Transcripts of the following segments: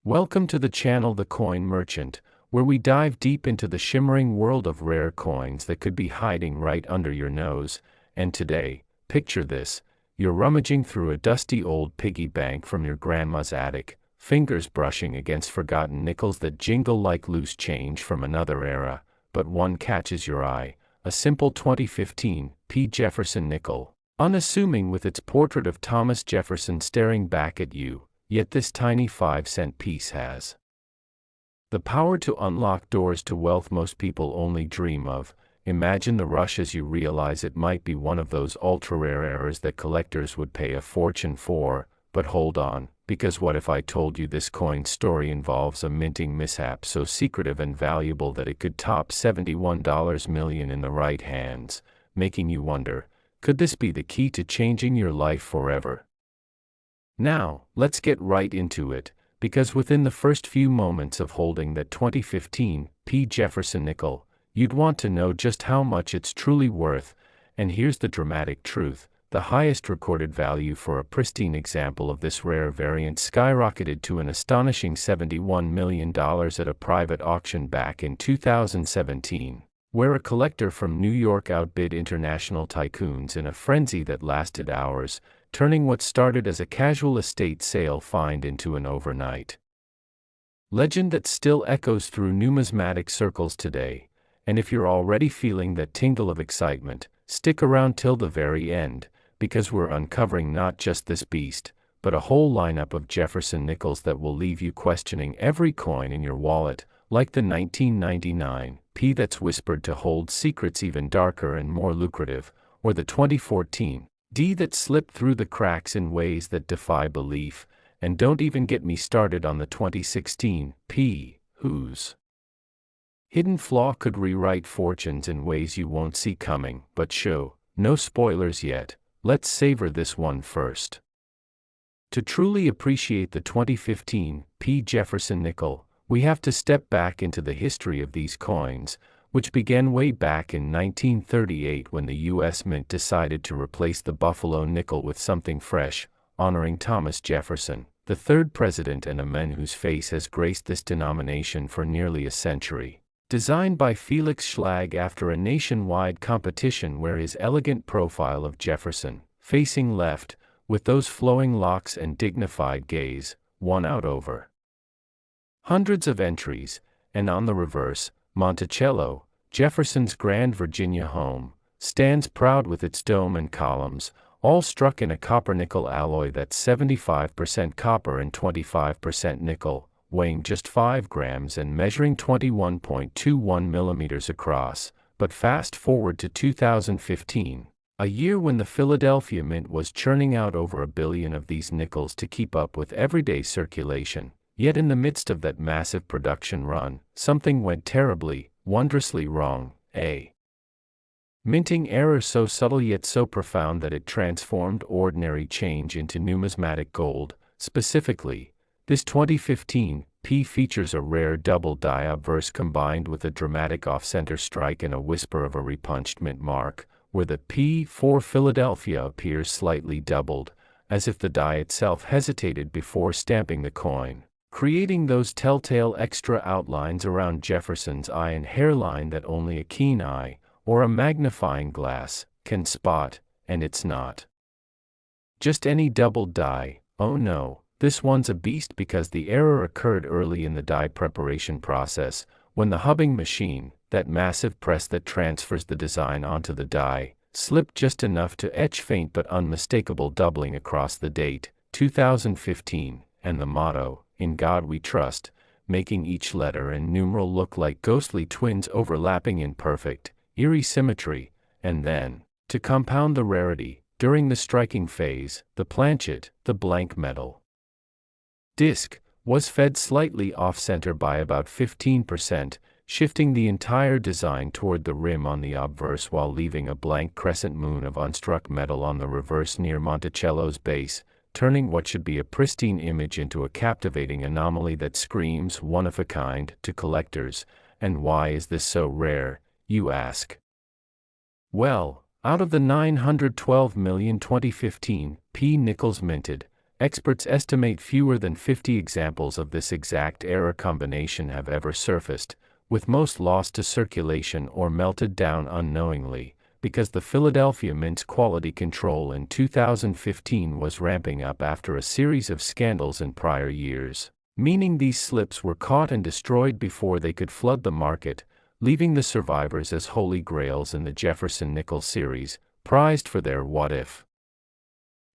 Welcome to the channel The Coin Merchant, where we dive deep into the shimmering world of rare coins that could be hiding right under your nose. And today, picture this: you're rummaging through a dusty old piggy bank from your grandma's attic, fingers brushing against forgotten nickels that jingle like loose change from another era, but one catches your eye: a simple 2015 P Jefferson nickel, unassuming with its portrait of Thomas Jefferson staring back at you. Yet this tiny 5-cent piece has the power to unlock doors to wealth most people only dream of. Imagine the rush as you realize it might be one of those ultra-rare errors that collectors would pay a fortune for. But hold on, because what if I told you this coin story involves a minting mishap so secretive and valuable that it could top $71 million in the right hands, making you wonder, could this be the key to changing your life forever? Now, let's get right into it, because within the first few moments of holding that 2015 P Jefferson nickel, you'd want to know just how much it's truly worth. And here's the dramatic truth: the highest recorded value for a pristine example of this rare variant skyrocketed to an astonishing $71 million at a private auction back in 2017, where a collector from New York outbid international tycoons in a frenzy that lasted hours, turning what started as a casual estate sale find into an overnight legend that still echoes through numismatic circles today. And if you're already feeling that tingle of excitement, stick around till the very end, because we're uncovering not just this beast, but a whole lineup of Jefferson nickels that will leave you questioning every coin in your wallet, like the 1999 P that's whispered to hold secrets even darker and more lucrative, or the 2014 D that slipped through the cracks in ways that defy belief. And don't even get me started on the 2016 P, whose hidden flaw could rewrite fortunes in ways you won't see coming. But no spoilers yet, let's savor this one first. To truly appreciate the 2015 P Jefferson nickel, we have to step back into the history of these coins, which began way back in 1938 when the U.S. Mint decided to replace the Buffalo nickel with something fresh, honoring Thomas Jefferson, the third president and a man whose face has graced this denomination for nearly a century. Designed by Felix Schlag after a nationwide competition where his elegant profile of Jefferson, facing left, with those flowing locks and dignified gaze, won out over hundreds of entries, and on the reverse, Monticello, Jefferson's grand Virginia home, stands proud with its dome and columns, all struck in a copper-nickel alloy that's 75% copper and 25% nickel, weighing just 5 grams and measuring 21.21 millimeters across. But fast forward to 2015, a year when the Philadelphia Mint was churning out over 1 billion of these nickels to keep up with everyday circulation. Yet in the midst of that massive production run, something went terribly, wondrously wrong. A minting error so subtle yet so profound that it transformed ordinary change into numismatic gold. Specifically, this 2015 P features a rare double die obverse combined with a dramatic off-center strike and a whisper of a repunched mint mark, where the P for Philadelphia appears slightly doubled, as if the die itself hesitated before stamping the coin, creating those telltale extra outlines around Jefferson's eye and hairline that only a keen eye, or a magnifying glass, can spot. And it's not just any doubled die. Oh no, this one's a beast because the error occurred early in the die preparation process, when the hubbing machine, that massive press that transfers the design onto the die, slipped just enough to etch faint but unmistakable doubling across the date, 2015, and the motto, "In God We Trust," making each letter and numeral look like ghostly twins overlapping in perfect, eerie symmetry. And then, to compound the rarity, during the striking phase, the planchet, the blank metal disc, was fed slightly off-center by about 15%, shifting the entire design toward the rim on the obverse while leaving a blank crescent moon of unstruck metal on the reverse near Monticello's base, turning what should be a pristine image into a captivating anomaly that screams one of a kind to collectors. And why is this so rare, you ask? Well, out of the 912 million 2015 P nickels minted, Experts estimate fewer than 50 examples of this exact error combination have ever surfaced, with most lost to circulation or melted down unknowingly, because the Philadelphia Mint's quality control in 2015 was ramping up after a series of scandals in prior years, meaning these slips were caught and destroyed before they could flood the market, leaving the survivors as holy grails in the Jefferson Nickel series, prized for their what-if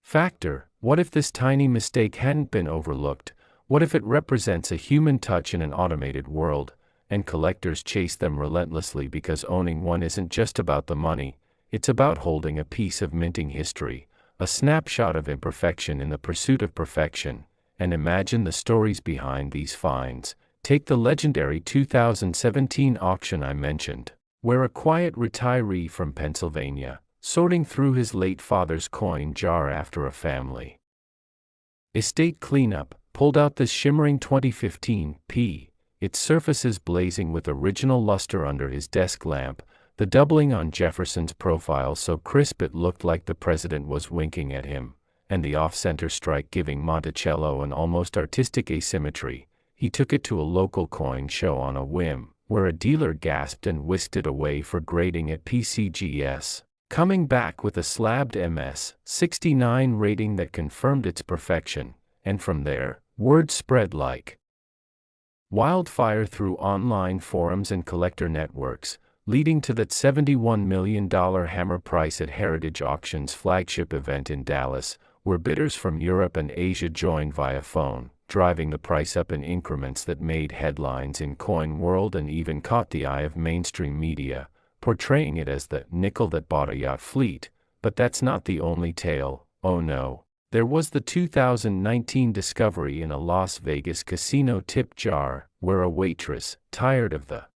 factor. What if this tiny mistake hadn't been overlooked? What if it represents a human touch in an automated world, and collectors chase them relentlessly because owning one isn't just about the money, it's about holding a piece of minting history, a snapshot of imperfection in the pursuit of perfection. And imagine the stories behind these finds. Take the legendary 2017 auction I mentioned, where a quiet retiree from Pennsylvania, sorting through his late father's coin jar after a family estate cleanup, pulled out this shimmering 2015 P, its surfaces blazing with original luster under his desk lamp, the doubling on Jefferson's profile so crisp it looked like the president was winking at him, and the off-center strike giving Monticello an almost artistic asymmetry. He took it to a local coin show on a whim, where a dealer gasped and whisked it away for grading at PCGS, coming back with a slabbed MS-69 rating that confirmed its perfection, and from there, word spread like wildfire through online forums and collector networks, leading to that $71 million hammer price at Heritage Auctions' flagship event in Dallas, where bidders from Europe and Asia joined via phone, driving the price up in increments that made headlines in coin world and even caught the eye of mainstream media, portraying it as the nickel that bought a yacht fleet. But that's not the only tale. Oh no. There was the 2019 discovery in a Las Vegas casino tip jar, where a waitress, tired of the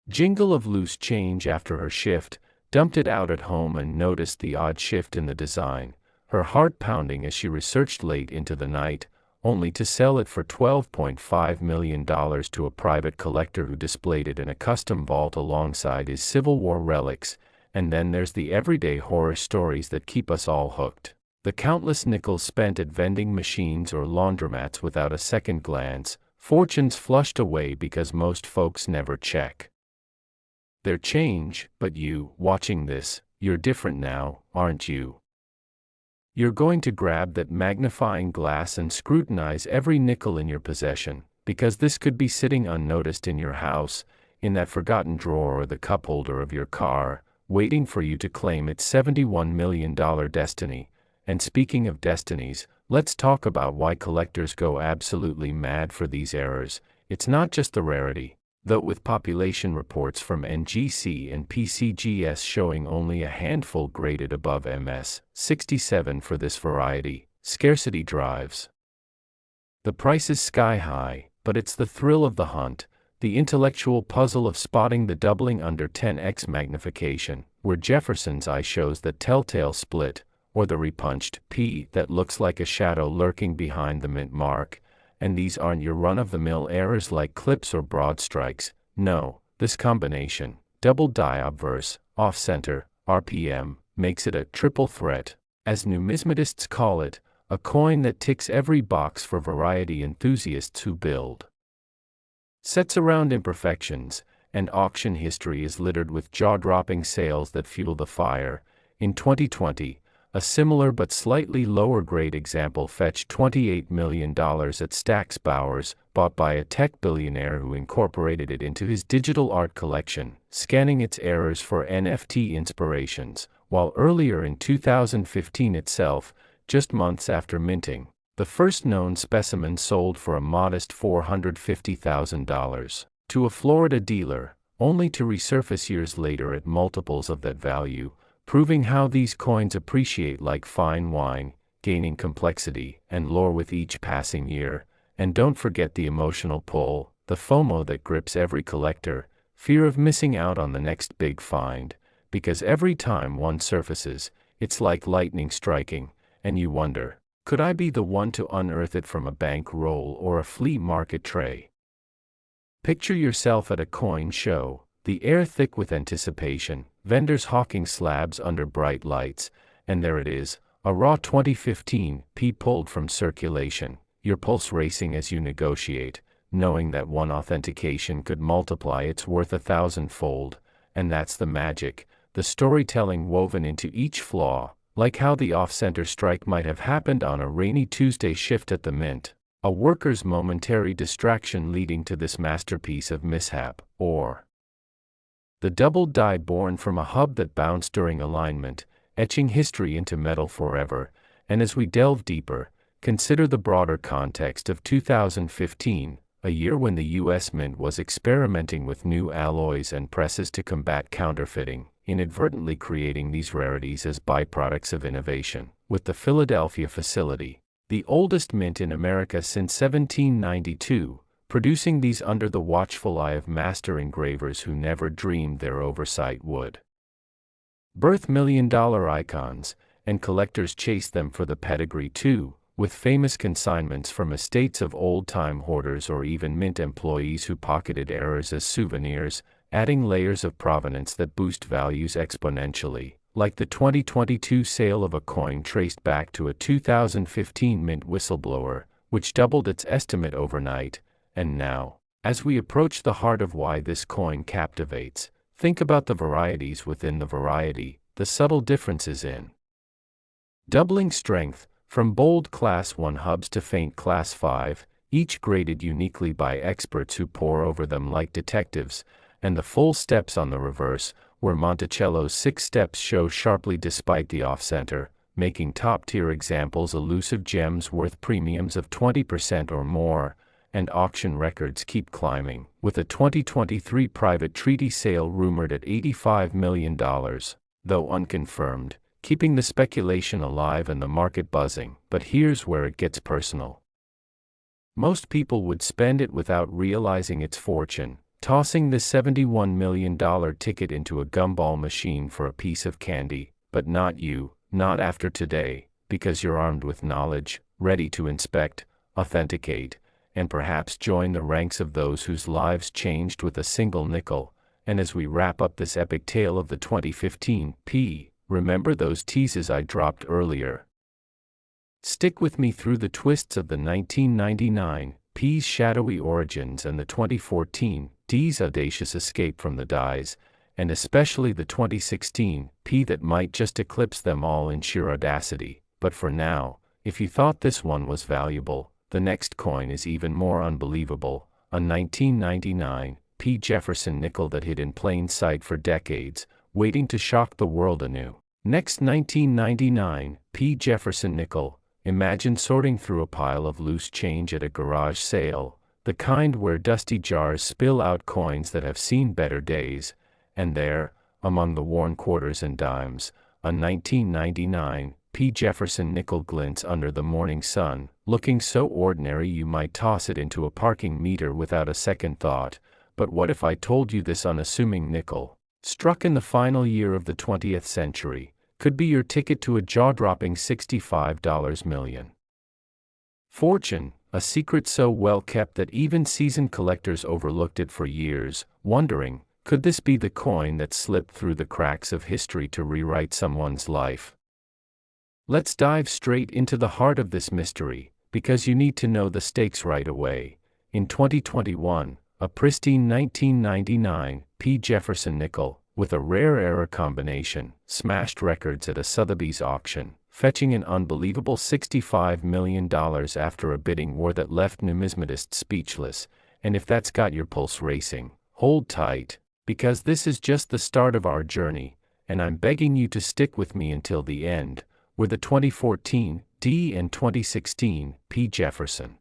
jingle of loose change after her shift, dumped it out at home and noticed the odd shift in the design, her heart pounding as she researched late into the night, only to sell it for $12.5 million to a private collector who displayed it in a custom vault alongside his Civil War relics. And then there's the everyday horror stories that keep us all hooked. The countless nickels spent at vending machines or laundromats without a second glance, fortunes flushed away because most folks never check their change. But you, watching this, you're different now, aren't you? You're going to grab that magnifying glass and scrutinize every nickel in your possession, because this could be sitting unnoticed in your house, in that forgotten drawer or the cup holder of your car, waiting for you to claim its $71 million destiny. And speaking of destinies, let's talk about why collectors go absolutely mad for these errors. It's not just the rarity, though, with population reports from NGC and PCGS showing only a handful graded above MS-67 for this variety. Scarcity drives the prices sky high, but it's the thrill of the hunt, the intellectual puzzle of spotting the doubling under 10x magnification, where Jefferson's eye shows that telltale split, or the repunched P that looks like a shadow lurking behind the mint mark. And these aren't your run-of-the-mill errors like clips or broad strikes. No, this combination, double die obverse, off-center, RPM, makes it a triple threat, as numismatists call it, a coin that ticks every box for variety enthusiasts who build sets around imperfections, and auction history is littered with jaw-dropping sales that fuel the fire. In 2020, a similar but slightly lower-grade example fetched $28 million at Stack's Bowers, bought by a tech billionaire who incorporated it into his digital art collection, scanning its errors for NFT inspirations, while earlier in 2015 itself, just months after minting, the first known specimen sold for a modest $450,000 to a Florida dealer, only to resurface years later at multiples of that value, proving how these coins appreciate like fine wine, gaining complexity and lore with each passing year. And don't forget the emotional pull, the FOMO that grips every collector, fear of missing out on the next big find, because every time one surfaces, it's like lightning striking, and you wonder, could I be the one to unearth it from a bank roll or a flea market tray? Picture yourself at a coin show, the air thick with anticipation, vendors hawking slabs under bright lights, and there it is, A raw 2015 P pulled from circulation, your pulse racing as you negotiate, knowing that one authentication could multiply its worth 1,000-fold, and that's the magic, the storytelling woven into each flaw, like how the off-center strike might have happened on a rainy Tuesday shift at the mint, a worker's momentary distraction leading to this masterpiece of mishap, or the double die born from a hub that bounced during alignment, etching history into metal forever. And as we delve deeper, consider the broader context of 2015, a year when the U.S. Mint was experimenting with new alloys and presses to combat counterfeiting, inadvertently creating these rarities as byproducts of innovation. With the Philadelphia facility, the oldest mint in America since 1792, producing these under the watchful eye of master engravers who never dreamed their oversight would birth million-dollar icons, and collectors chased them for the pedigree too, with famous consignments from estates of old-time hoarders or even mint employees who pocketed errors as souvenirs, adding layers of provenance that boost values exponentially, like the 2022 sale of a coin traced back to a 2015 mint whistleblower, which doubled its estimate overnight. And now, as we approach the heart of why this coin captivates, think about the varieties within the variety, the subtle differences in doubling strength, from bold Class 1 hubs to faint Class 5, each graded uniquely by experts who pore over them like detectives, and the full steps on the reverse, where Monticello's 6 steps show sharply despite the off-center, making top-tier examples elusive gems worth premiums of 20% or more, and auction records keep climbing, with a 2023 private treaty sale rumored at $85 million, though unconfirmed, keeping the speculation alive and the market buzzing. But here's where it gets personal. Most people would spend it without realizing its fortune, tossing the $71 million ticket into a gumball machine for a piece of candy, but not you, not after today, because you're armed with knowledge, ready to inspect, authenticate, and perhaps join the ranks of those whose lives changed with a single nickel. And as we wrap up this epic tale of the 2015 P, remember those teases I dropped earlier. Stick with me through the twists of the 1999 P's shadowy origins and the 2014 D's audacious escape from the dies, and especially the 2016 P that might just eclipse them all in sheer audacity. But for now, if you thought this one was valuable, the next coin is even more unbelievable, a 1999 P Jefferson nickel that hid in plain sight for decades, waiting to shock the world anew. Next, 1999 P Jefferson Nickel. Imagine sorting through a pile of loose change at a garage sale, the kind where dusty jars spill out coins that have seen better days, and there, among the worn quarters and dimes, a 1999 P Jefferson Nickel glints under the morning sun, looking so ordinary you might toss it into a parking meter without a second thought. But what if I told you this unassuming nickel, struck in the final year of the 20th century, could be your ticket to a jaw-dropping $65 million fortune, a secret so well kept that even seasoned collectors overlooked it for years, wondering, could this be the coin that slipped through the cracks of history to rewrite someone's life? Let's dive straight into the heart of this mystery, because you need to know the stakes right away. In 2021, a pristine 1999 P Jefferson Nickel, with a rare error combination, smashed records at a Sotheby's auction, fetching an unbelievable $65 million after a bidding war that left numismatists speechless. And if that's got your pulse racing, hold tight, because this is just the start of our journey, and I'm begging you to stick with me until the end, where the 2014 D and 2016 P Jefferson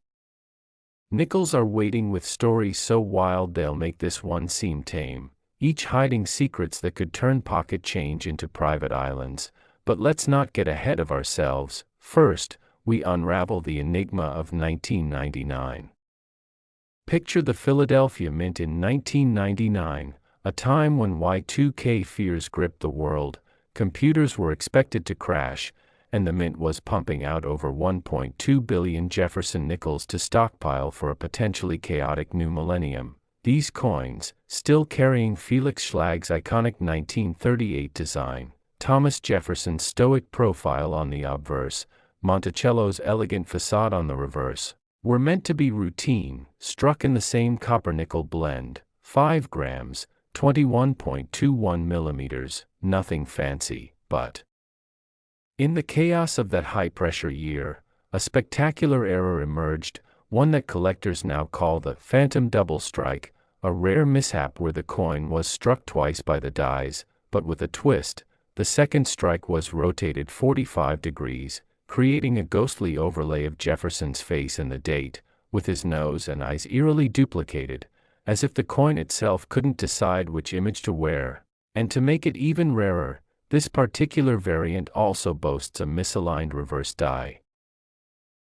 Nickels are waiting, with stories so wild they'll make this one seem tame, each hiding secrets that could turn pocket change into private islands. But let's not get ahead of ourselves. First, we unravel the enigma of 1999. Picture the Philadelphia Mint in 1999, a time when Y2K fears gripped the world, computers were expected to crash, and the Mint was pumping out over 1.2 billion Jefferson Nickels to stockpile for a potentially chaotic new millennium. These coins, still carrying Felix Schlag's iconic 1938 design, Thomas Jefferson's stoic profile on the obverse, Monticello's elegant facade on the reverse, were meant to be routine, struck in the same copper-nickel blend, 5 grams, 21.21 millimeters, nothing fancy, but in the chaos of that high-pressure year, a spectacular error emerged, one that collectors now call the phantom double strike, a rare mishap where the coin was struck twice by the dies, but with a twist. The second strike was rotated 45 degrees, creating a ghostly overlay of Jefferson's face and the date, with his nose and eyes eerily duplicated, as if the coin itself couldn't decide which image to wear. And to make it even rarer, this particular variant also boasts a misaligned reverse die,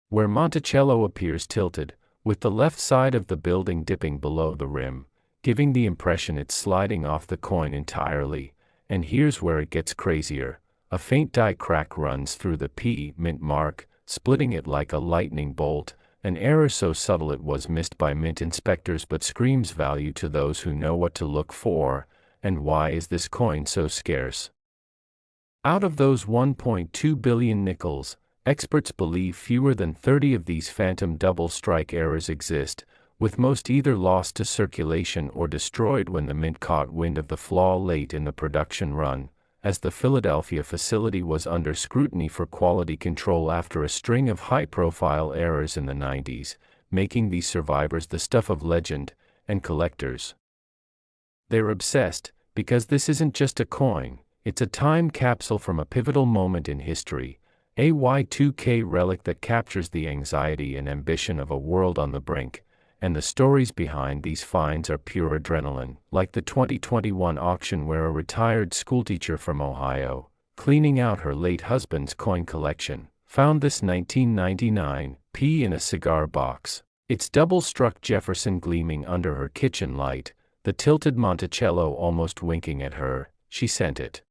where Monticello appears tilted, with the left side of the building dipping below the rim, giving the impression it's sliding off the coin entirely. And here's where it gets crazier. A faint die crack runs through the P mint mark, splitting it like a lightning bolt, an error so subtle it was missed by mint inspectors but screams value to those who know what to look for. And why is this coin so scarce? Out of those 1.2 billion nickels, experts believe fewer than 30 of these phantom double strike errors exist, with most either lost to circulation or destroyed when the mint caught wind of the flaw late in the production run, as the Philadelphia facility was under scrutiny for quality control after a string of high-profile errors in the 90s, making these survivors the stuff of legend and collectors. They're obsessed, because this isn't just a coin, it's a time capsule from a pivotal moment in history, a Y2K relic that captures the anxiety and ambition of a world on the brink. And the stories behind these finds are pure adrenaline, like the 2021 auction where a retired schoolteacher from Ohio, cleaning out her late husband's coin collection, found this 1999 P in a cigar box, its double-struck Jefferson gleaming under her kitchen light, the tilted Monticello almost winking at her. She sent it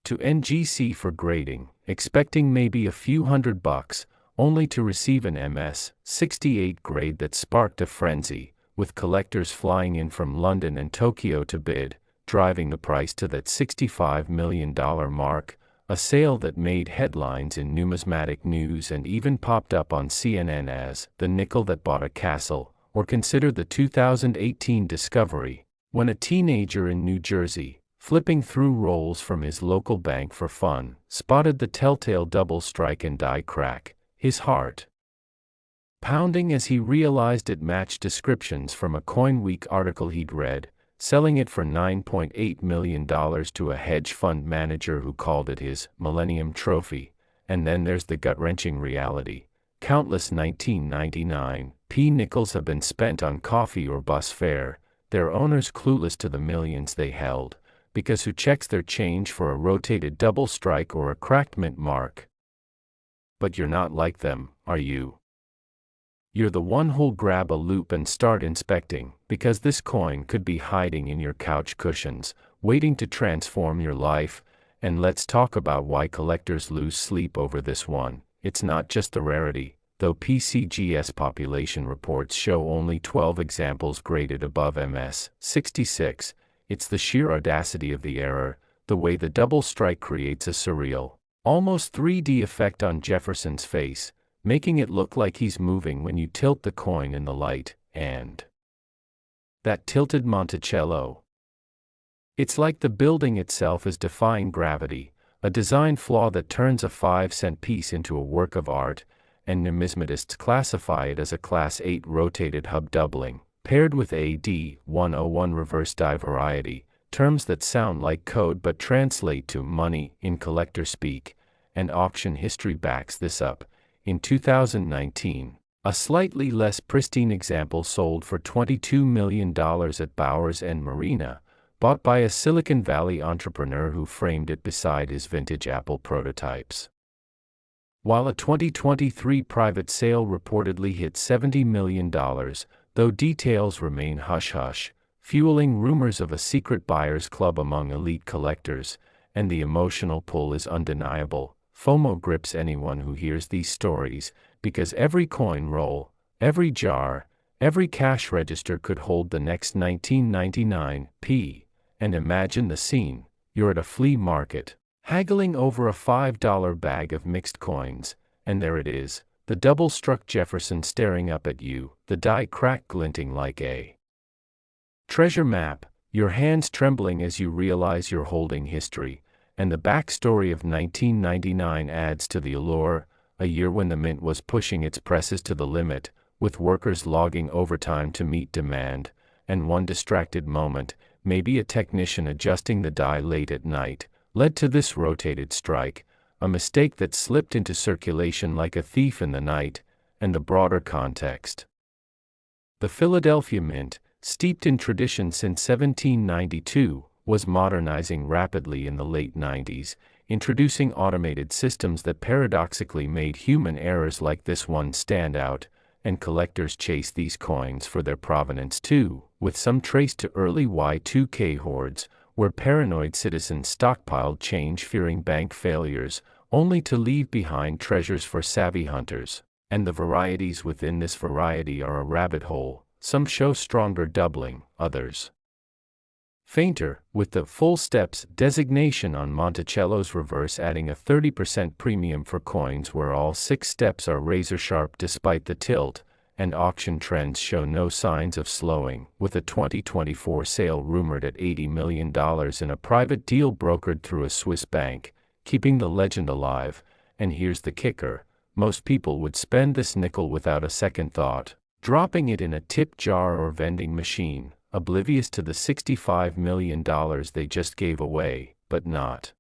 to NGC for grading, expecting maybe a few $100, only to receive an MS-68 grade that sparked a frenzy, with collectors flying in from London and Tokyo to bid, driving the price to that $65 million mark, a sale that made headlines in numismatic news and even popped up on CNN as the nickel that bought a castle, or consider the 2018 discovery, when a teenager in New Jersey, flipping through rolls from his local bank for fun, spotted the telltale double strike and die crack, his heart pounding as he realized it matched descriptions from a Coin Week article he'd read, selling it for $9.8 million to a hedge fund manager who called it his Millennium Trophy. And then there's the gut-wrenching reality. Countless 1999 P nickels have been spent on coffee or bus fare, their owners clueless to the millions they held, because who checks their change for a rotated double strike or a cracked mint mark? But you're not like them, are you? You're the one who'll grab a loop and start inspecting, because this coin could be hiding in your couch cushions, waiting to transform your life. And let's talk about why collectors lose sleep over this one. It's not just the rarity, though PCGS population reports show only 12 examples graded above MS-66, it's the sheer audacity of the error, the way the double strike creates a surreal, almost 3D effect on Jefferson's face, making it look like he's moving when you tilt the coin in the light, and that tilted Monticello. It's like the building itself is defying gravity, a design flaw that turns a 5-cent piece into a work of art, and numismatists classify it as a Class 8 rotated hub doubling, paired with AD 101 reverse die variety, terms that sound like code but translate to money in collector speak, and auction history backs this up. In 2019, a slightly less pristine example sold for $22 million at Bowers and Marina, bought by a Silicon Valley entrepreneur who framed it beside his vintage Apple prototypes. While a 2023 private sale reportedly hit $70 million, though details remain hush-hush, fueling rumors of a secret buyer's club among elite collectors, and the emotional pull is undeniable. FOMO grips anyone who hears these stories, because every coin roll, every jar, every cash register could hold the next 1999 P. And imagine the scene: you're at a flea market, Haggling over a $5 bag of mixed coins, and there it is, the double-struck Jefferson staring up at you, the die crack glinting like a treasure map, your hands trembling as you realize you're holding history, and the backstory of 1999 adds to the allure, a year when the mint was pushing its presses to the limit, with workers logging overtime to meet demand, and one distracted moment, maybe a technician adjusting the die late at night, led to this rotated strike, a mistake that slipped into circulation like a thief in the night, and the broader context. The Philadelphia Mint, steeped in tradition since 1792, was modernizing rapidly in the late 90s, introducing automated systems that paradoxically made human errors like this one stand out, and collectors chased these coins for their provenance too, with some traced to early Y2K hoards, where paranoid citizens stockpiled change fearing bank failures, only to leave behind treasures for savvy hunters. And the varieties within this variety are a rabbit hole, some show stronger doubling, others fainter, with the full steps designation on Monticello's reverse adding a 30% premium for coins where all 6 steps are razor-sharp despite the tilt, and auction trends show no signs of slowing, with a 2024 sale rumored at $80 million in a private deal brokered through a Swiss bank, keeping the legend alive. And here's the kicker, most people would spend this nickel without a second thought, dropping it in a tip jar or vending machine, oblivious to the $65 million they just gave away, but not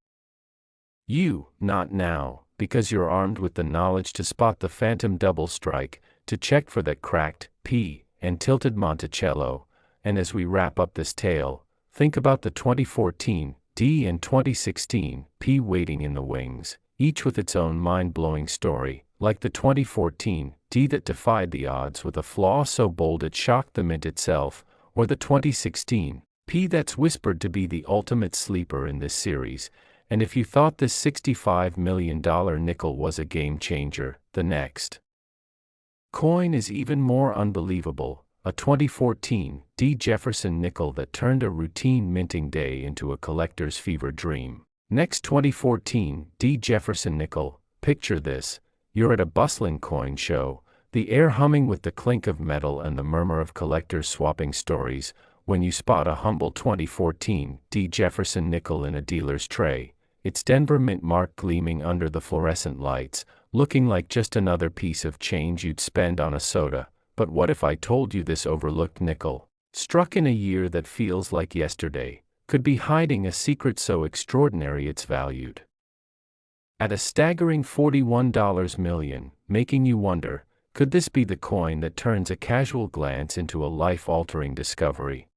you, not now, because you're armed with the knowledge to spot the phantom double strike, to check for that cracked P and tilted Monticello. And as we wrap up this tale, think about the 2014 D and 2016 P waiting in the wings, each with its own mind-blowing story, like the 2014 D that defied the odds with a flaw so bold it shocked the mint itself, or the 2016 P that's whispered to be the ultimate sleeper in this series. And if you thought this $65 million nickel was a game changer, the next coin is even more unbelievable, a 2014 P Jefferson Nickel that turned a routine minting day into a collector's fever dream. Next 2014 P Jefferson Nickel, picture this, you're at a bustling coin show, the air humming with the clink of metal and the murmur of collectors swapping stories, when you spot a humble 2014 P Jefferson Nickel in a dealer's tray, its Denver mint mark gleaming under the fluorescent lights, looking like just another piece of change you'd spend on a soda. But what if I told you this overlooked nickel, struck in a year that feels like yesterday, could be hiding a secret so extraordinary it's valued at a staggering $41 million, making you wonder, could this be the coin that turns a casual glance into a life-altering discovery?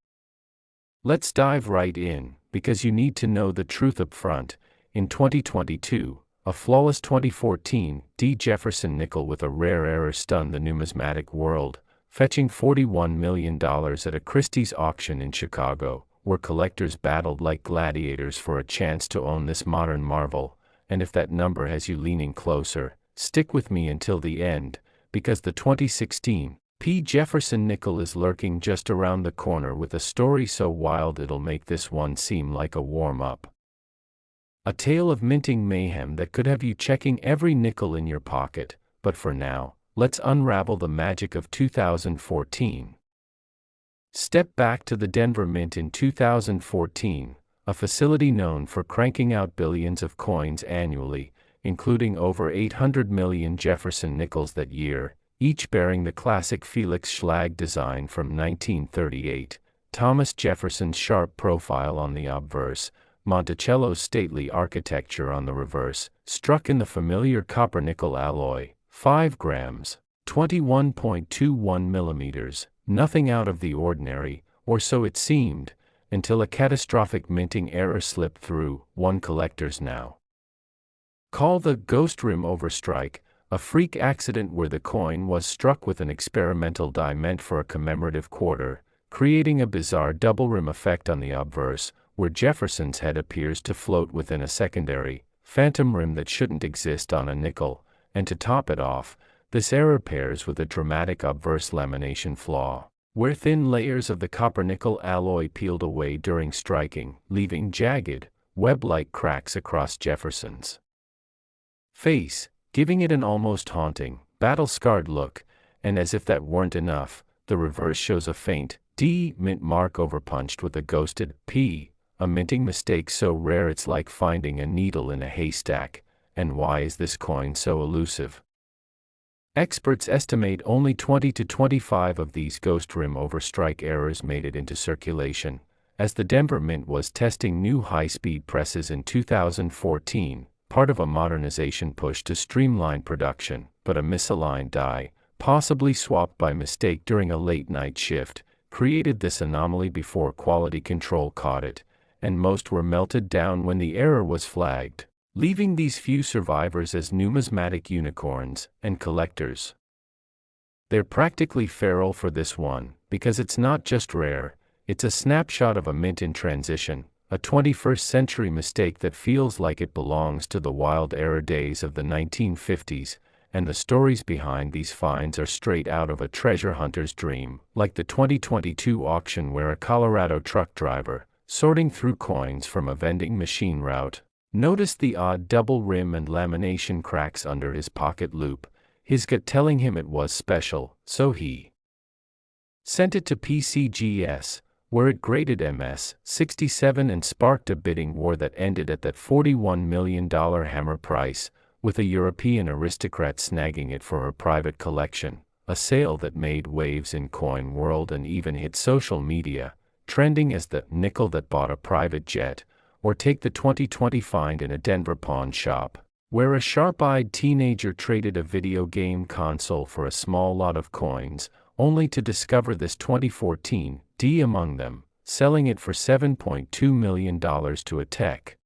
Let's dive right in, because you need to know the truth up front. In 2022, a flawless 2014 P Jefferson Nickel with a rare error stunned the numismatic world, fetching $41 million at a Christie's auction in Chicago, where collectors battled like gladiators for a chance to own this modern marvel. And if that number has you leaning closer, stick with me until the end, because the 2016 P Jefferson Nickel is lurking just around the corner with a story so wild it'll make this one seem like a warm-up. A tale of minting mayhem that could have you checking every nickel in your pocket, but for now, let's unravel the magic of 2014. Step back to the Denver Mint in 2014, a facility known for cranking out billions of coins annually, including over 800 million Jefferson Nickels that year, each bearing the classic Felix Schlag design from 1938, Thomas Jefferson's sharp profile on the obverse, Monticello's stately architecture on the reverse, struck in the familiar copper-nickel alloy, 5 grams, 21.21 millimeters, nothing out of the ordinary, or so it seemed, until a catastrophic minting error slipped through, one collectors now call the ghost rim overstrike, a freak accident where the coin was struck with an experimental die meant for a commemorative quarter, creating a bizarre double rim effect on the obverse, where Jefferson's head appears to float within a secondary, phantom rim that shouldn't exist on a nickel, and to top it off, this error pairs with a dramatic obverse lamination flaw, where thin layers of the copper-nickel alloy peeled away during striking, leaving jagged, web-like cracks across Jefferson's face, giving it an almost haunting, battle-scarred look, and as if that weren't enough, the reverse shows a faint D mint mark overpunched with a ghosted P, a minting mistake so rare it's like finding a needle in a haystack. And why is this coin so elusive? Experts estimate only 20 to 25 of these ghost rim overstrike errors made it into circulation, as the Denver Mint was testing new high-speed presses in 2014, part of a modernization push to streamline production, but a misaligned die, possibly swapped by mistake during a late-night shift, created this anomaly before quality control caught it, and most were melted down when the error was flagged, leaving these few survivors as numismatic unicorns and collectors. They're practically feral for this one, because it's not just rare, it's a snapshot of a mint in transition, a 21st century mistake that feels like it belongs to the wild era days of the 1950s, and the stories behind these finds are straight out of a treasure hunter's dream, like the 2022 auction where a Colorado truck driver, sorting through coins from a vending machine route, noticed the odd double rim and lamination cracks under his pocket loop, his gut telling him it was special, so he sent it to PCGS, where it graded MS-67 and sparked a bidding war that ended at that $41 million hammer price, with a European aristocrat snagging it for her private collection, a sale that made waves in coin world and even hit social media, trending as the nickel that bought a private jet, or take the 2020 find in a Denver pawn shop, where a sharp-eyed teenager traded a video game console for a small lot of coins, only to discover this 2014 D among them, selling it for $7.2 million to a tech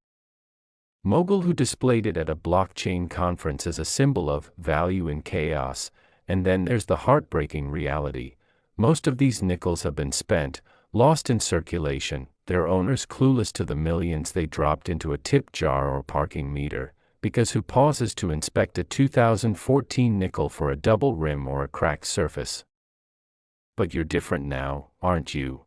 mogul who displayed it at a blockchain conference as a symbol of value in chaos. And then there's the heartbreaking reality. Most of these nickels have been spent, lost in circulation, their owners clueless to the millions they dropped into a tip jar or parking meter, because who pauses to inspect a 2014 nickel for a double rim or a cracked surface? But you're different now, aren't you?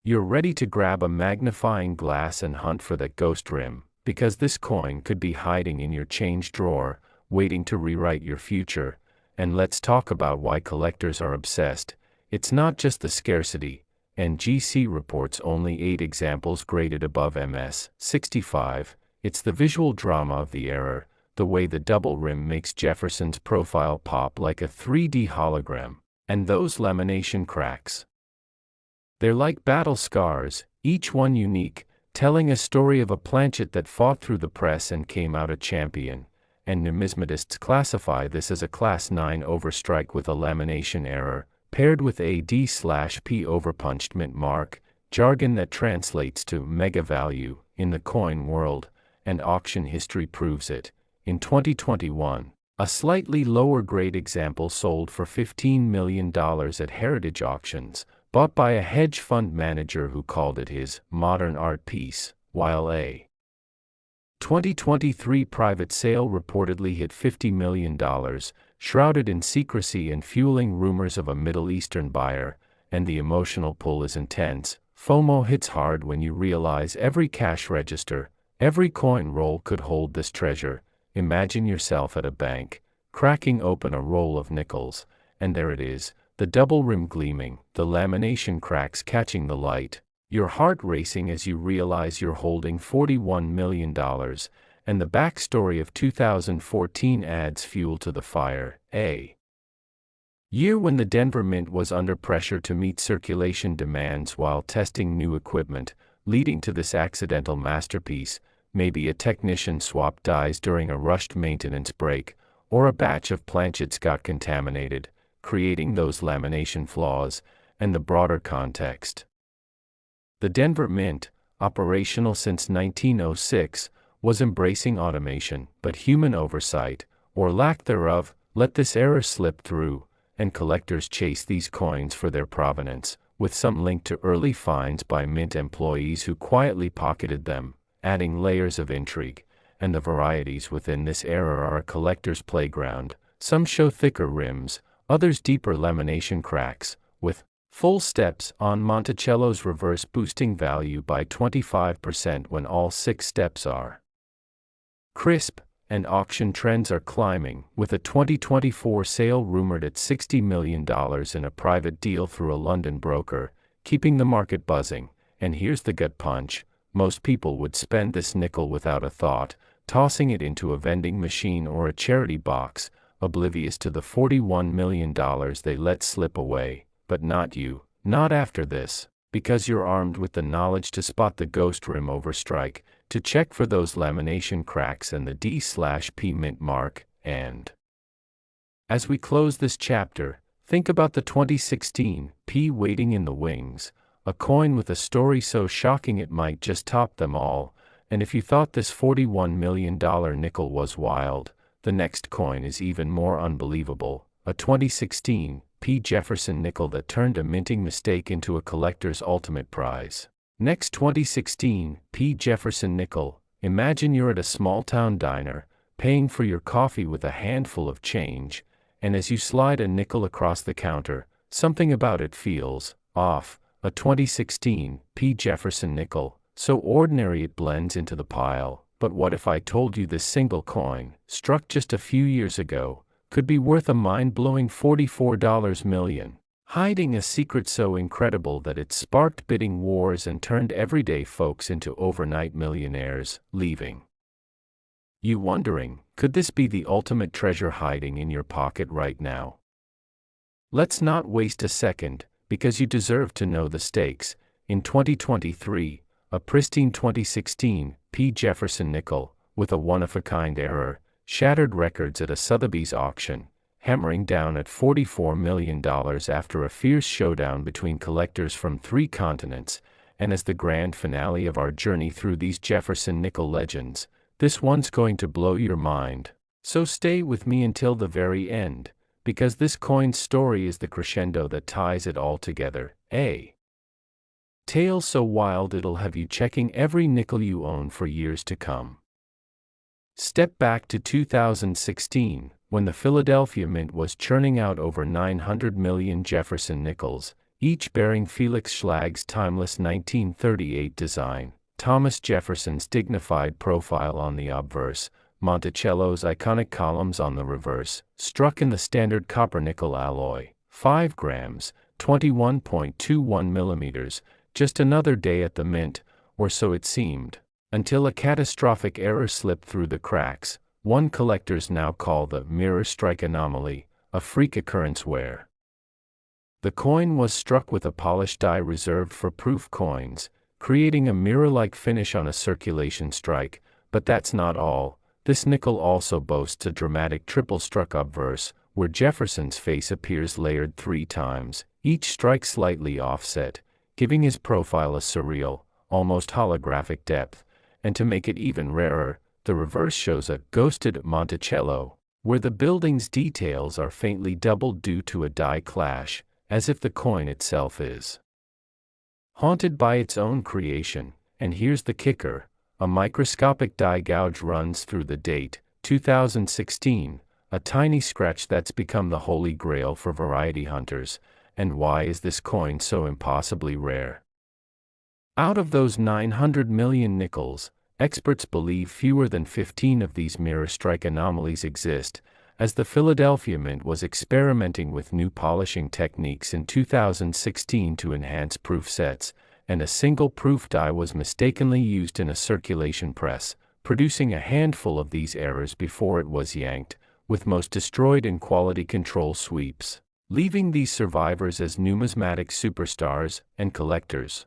You're ready to grab a magnifying glass and hunt for that ghost rim, because this coin could be hiding in your change drawer, waiting to rewrite your future. And let's talk about why collectors are obsessed. It's not just the scarcity, and GC reports only 8 examples graded above MS-65, it's the visual drama of the error, the way the double rim makes Jefferson's profile pop like a 3D hologram, and those lamination cracks. They're like battle scars, each one unique, telling a story of a planchet that fought through the press and came out a champion, and numismatists classify this as a Class 9 overstrike with a lamination error, paired with a D/P overpunched mint mark, jargon that translates to mega value in the coin world, and auction history proves it. In 2021, a slightly lower grade example sold for $15 million at Heritage Auctions, bought by a hedge fund manager who called it his modern art piece, while a 2023 private sale reportedly hit $50 million, shrouded in secrecy and fueling rumors of a Middle Eastern buyer, and the emotional pull is intense. FOMO hits hard when you realize every cash register, every coin roll could hold this treasure. Imagine yourself at a bank, cracking open a roll of nickels, and there it is, the double rim gleaming, the lamination cracks catching the light, your heart racing as you realize you're holding $41 million, and the backstory of 2014 adds fuel to the fire. A year when the Denver Mint was under pressure to meet circulation demands while testing new equipment, leading to this accidental masterpiece. Maybe a technician swapped dies during a rushed maintenance break, or a batch of planchets got contaminated, creating those lamination flaws, and the broader context. The Denver Mint, operational since 1906, was embracing automation, but human oversight, or lack thereof, let this error slip through, and collectors chase these coins for their provenance, with some link to early finds by Mint employees who quietly pocketed them, adding layers of intrigue, and the varieties within this error are a collector's playground. Some show thicker rims, others deeper lamination cracks, with Full steps on Monticello's reverse boosting value by 25% when all 6 steps are crisp, and auction trends are climbing, with a 2024 sale rumored at $60 million in a private deal through a London broker, keeping the market buzzing. And here's the gut punch: most people would spend this nickel without a thought, tossing it into a vending machine or a charity box, oblivious to the $41 million they let slip away. But not you, not after this, because you're armed with the knowledge to spot the ghost rim overstrike, to check for those lamination cracks and the D/P mint mark. And as we close this chapter, think about the 2016 P waiting in the wings, a coin with a story so shocking it might just top them all. And if you thought this $41 million nickel was wild, the next coin is even more unbelievable: a 2016 P Jefferson Nickel that turned a minting mistake into a collector's ultimate prize. Next, 2016 P Jefferson Nickel. Imagine you're at a small-town diner, paying for your coffee with a handful of change, and as you slide a nickel across the counter, something about it feels off. A 2016 P Jefferson Nickel, so ordinary it blends into the pile. But what if I told you this single coin, struck just a few years ago, could be worth a mind-blowing $44 million, hiding a secret so incredible that it sparked bidding wars and turned everyday folks into overnight millionaires, leaving you wondering, could this be the ultimate treasure hiding in your pocket right now? Let's not waste a second, because you deserve to know the stakes. In 2023, a pristine 2016 P Jefferson Nickel, with a one-of-a-kind error, shattered records at a Sotheby's auction, hammering down at $44 million after a fierce showdown between collectors from 3 continents. And as the grand finale of our journey through these Jefferson Nickel legends, this one's going to blow your mind. So stay with me until the very end, because this coin's story is the crescendo that ties it all together. A tale so wild it'll have you checking every nickel you own for years to come. Step back to 2016, when the Philadelphia Mint was churning out over 900 million Jefferson Nickels, each bearing Felix Schlag's timeless 1938 design, Thomas Jefferson's dignified profile on the obverse, Monticello's iconic columns on the reverse, struck in the standard copper-nickel alloy, 5 grams, 21.21 millimeters, just another day at the mint, or so it seemed, until a catastrophic error slipped through the cracks, one collectors now call the mirror strike anomaly, a freak occurrence where the coin was struck with a polished die reserved for proof coins, creating a mirror-like finish on a circulation strike. But that's not all. This nickel also boasts a dramatic triple-struck obverse, where Jefferson's face appears layered 3 times, each strike slightly offset, giving his profile a surreal, almost holographic depth. And to make it even rarer, the reverse shows a ghosted Monticello, where the building's details are faintly doubled due to a die clash, as if the coin itself is haunted by its own creation. And here's the kicker: a microscopic die gouge runs through the date, 2016, a tiny scratch that's become the holy grail for variety hunters. And why is this coin so impossibly rare? Out of those 900 million nickels, experts believe fewer than 15 of these mirror strike anomalies exist, as the Philadelphia Mint was experimenting with new polishing techniques in 2016 to enhance proof sets, and a single proof die was mistakenly used in a circulation press, producing a handful of these errors before it was yanked, with most destroyed in quality control sweeps, leaving these survivors as numismatic superstars and collectors.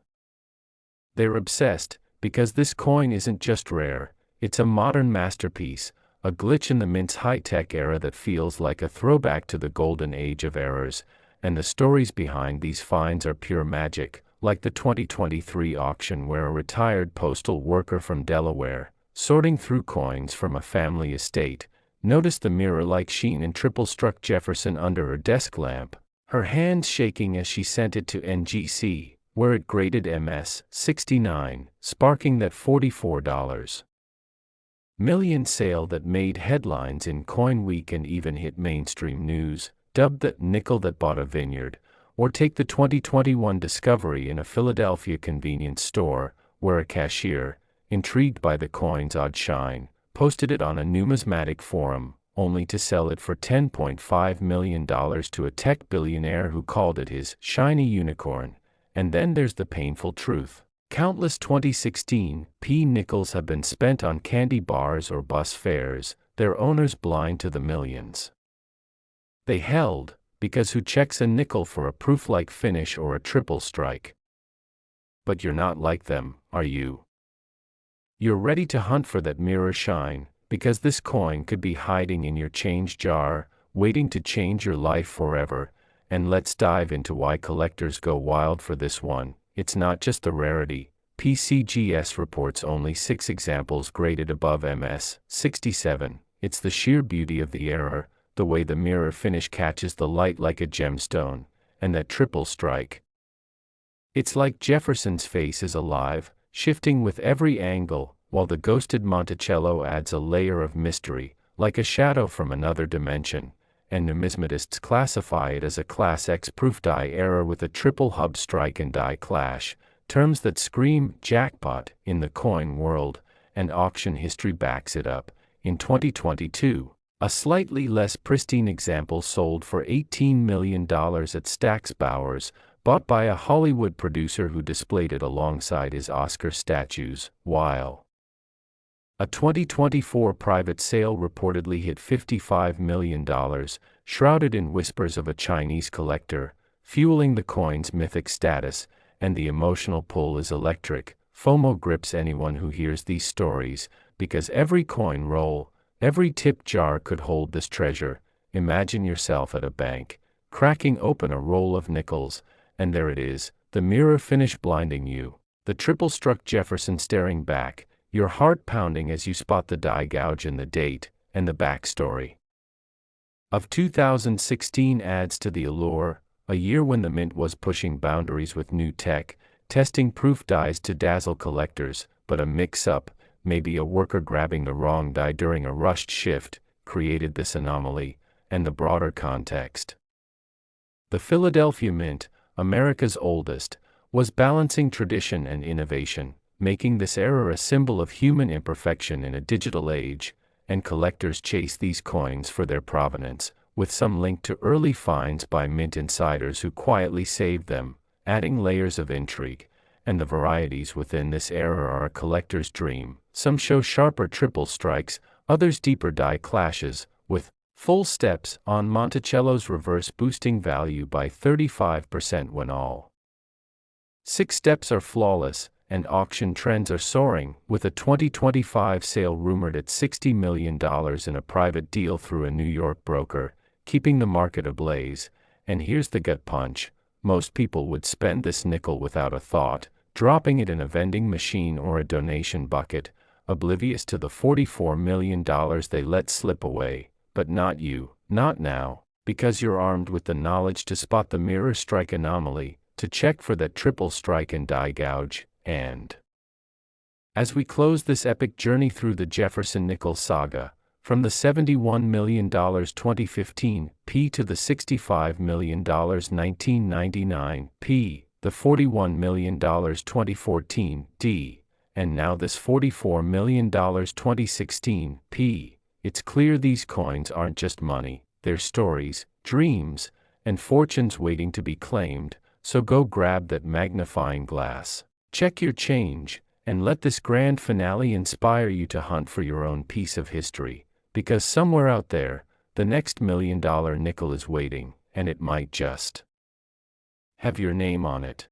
They're obsessed, because this coin isn't just rare, it's a modern masterpiece, a glitch in the mint's high-tech era that feels like a throwback to the golden age of errors. And the stories behind these finds are pure magic, like the 2023 auction where a retired postal worker from Delaware, sorting through coins from a family estate, noticed the mirror-like sheen in triple-struck Jefferson under her desk lamp, her hands shaking as she sent it to NGC, where it graded MS 69, sparking that $44 million sale that made headlines in Coin Week and even hit mainstream news, dubbed the nickel that bought a vineyard, Or take the 2021 discovery in a Philadelphia convenience store, where a cashier, intrigued by the coin's odd shine, posted it on a numismatic forum, only to sell it for $10.5 million to a tech billionaire who called it his shiny unicorn. And then there's the painful truth. Countless 2016 P nickels have been spent on candy bars or bus fares, their owners blind to the millions they held, because who checks a nickel for a proof-like finish or a triple strike? But you're not like them, are you? You're ready to hunt for that mirror shine, because this coin could be hiding in your change jar, waiting to change your life forever. And let's dive into why collectors go wild for this one. It's not just the rarity. PCGS reports only 6 examples graded above MS 67. It's the sheer beauty of the error, the way the mirror finish catches the light like a gemstone, and that triple strike. It's like Jefferson's face is alive, shifting with every angle, while the ghosted Monticello adds a layer of mystery, like a shadow from another dimension, and numismatists classify it as a Class X proof die error with a triple hub strike and die clash, terms that scream jackpot in the coin world, and auction history backs it up. In 2022, a slightly less pristine example sold for $18 million at Stack's Bowers, bought by a Hollywood producer who displayed it alongside his Oscar statues, while a 2024 private sale reportedly hit $55 million, shrouded in whispers of a Chinese collector, fueling the coin's mythic status, and the emotional pull is electric. FOMO grips anyone who hears these stories, because every coin roll, every tip jar could hold this treasure. Imagine yourself at a bank, cracking open a roll of nickels, and there it is, the mirror finish blinding you, the triple-struck Jefferson staring back, your heart pounding as you spot the die gouge and the date, and the backstory of 2016 adds to the allure, a year when the mint was pushing boundaries with new tech, testing proof dies to dazzle collectors, but a mix-up, maybe a worker grabbing the wrong die during a rushed shift, created this anomaly, and the broader context. The Philadelphia Mint, America's oldest, was balancing tradition and innovation, making this error a symbol of human imperfection in a digital age, and collectors chase these coins for their provenance, with some link to early finds by mint insiders who quietly saved them, adding layers of intrigue. And the varieties within this error are a collector's dream. Some show sharper triple strikes, others deeper die clashes, with full steps on Monticello's reverse boosting value by 35% when all 6 steps are flawless, and auction trends are soaring, with a 2025 sale rumored at $60 million in a private deal through a New York broker, keeping the market ablaze. And here's the gut punch. Most people would spend this nickel without a thought, dropping it in a vending machine or a donation bucket, oblivious to the $44 million they let slip away. But not you, not now, because you're armed with the knowledge to spot the mirror strike anomaly, to check for that triple strike and die gouge, and as we close this epic journey through the Jefferson Nickel saga, from the $71 million 2015 P to the $65 million 1999 P, the $41 million 2014 D, and now this $44 million 2016 P, it's clear these coins aren't just money, they're stories, dreams, and fortunes waiting to be claimed. So go grab that magnifying glass, check your change, and let this grand finale inspire you to hunt for your own piece of history, because somewhere out there, the next $1 million nickel is waiting, and it might just have your name on it.